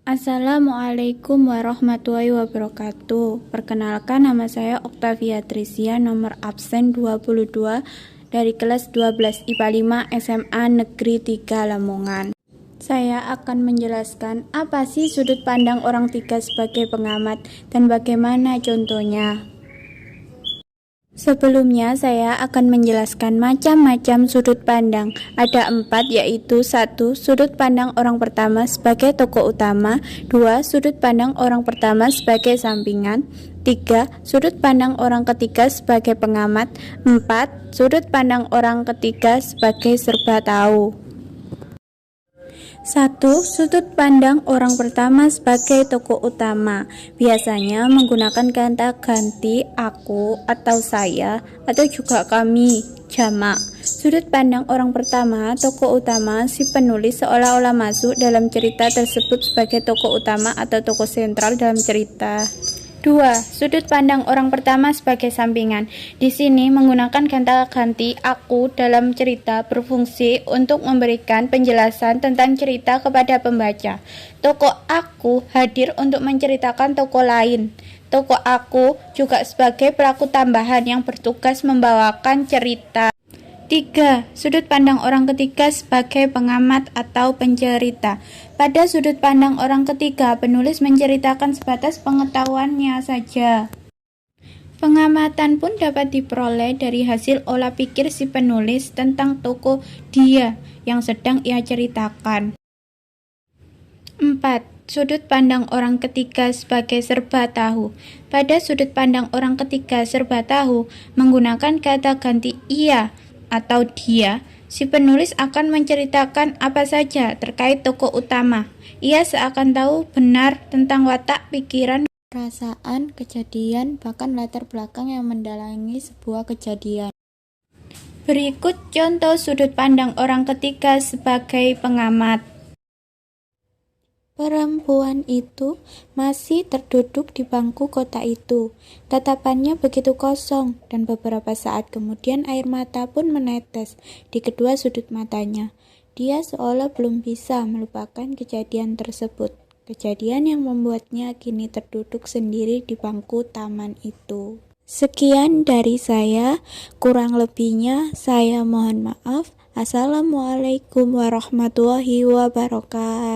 Assalamualaikum warahmatullahi wabarakatuh. Perkenalkan, nama saya Oktavia Trisia, nomor absen 22 dari kelas 12 IPA 5 SMA Negeri 3 Lamongan. Saya akan menjelaskan apa sih sudut pandang orang tiga sebagai pengamat dan bagaimana contohnya. Sebelumnya saya akan menjelaskan macam-macam sudut pandang. Ada 4, yaitu 1. Sudut pandang orang pertama sebagai tokoh utama. 2. Sudut pandang orang pertama sebagai sampingan. 3. Sudut pandang orang ketiga sebagai pengamat. 4. Sudut pandang orang ketiga sebagai serba tahu. 1. Sudut pandang orang pertama sebagai tokoh utama. Biasanya menggunakan kata ganti aku atau saya atau juga kami, jamak. Sudut pandang orang pertama, tokoh utama, si penulis seolah-olah masuk dalam cerita tersebut sebagai tokoh utama atau tokoh sentral dalam cerita. 2. Sudut pandang orang pertama sebagai sampingan. Di sini menggunakan kata ganti aku dalam cerita berfungsi untuk memberikan penjelasan tentang cerita kepada pembaca. Tokoh aku hadir untuk menceritakan tokoh lain. Tokoh aku juga sebagai pelaku tambahan yang bertugas membawakan cerita. 3. Sudut pandang orang ketiga sebagai pengamat atau pencerita. Pada sudut pandang orang ketiga, penulis menceritakan sebatas pengetahuannya saja. Pengamatan pun dapat diperoleh dari hasil olah pikir si penulis tentang tokoh dia yang sedang ia ceritakan. 4. Sudut pandang orang ketiga sebagai serba tahu. Pada sudut pandang orang ketiga serba tahu, menggunakan kata ganti ia atau dia, si penulis akan menceritakan apa saja terkait tokoh utama. Ia seakan tahu benar tentang watak, pikiran, perasaan, kejadian, bahkan latar belakang yang mendalangi sebuah kejadian. Berikut contoh sudut pandang orang ketiga sebagai pengamat. Perempuan itu masih terduduk di bangku kota itu. Tatapannya begitu kosong, dan beberapa saat kemudian air mata pun menetes di kedua sudut matanya. Dia seolah belum bisa melupakan kejadian tersebut. Kejadian yang membuatnya kini terduduk sendiri di bangku taman itu. Sekian dari saya, kurang lebihnya saya mohon maaf. Assalamualaikum warahmatullahi wabarakatuh.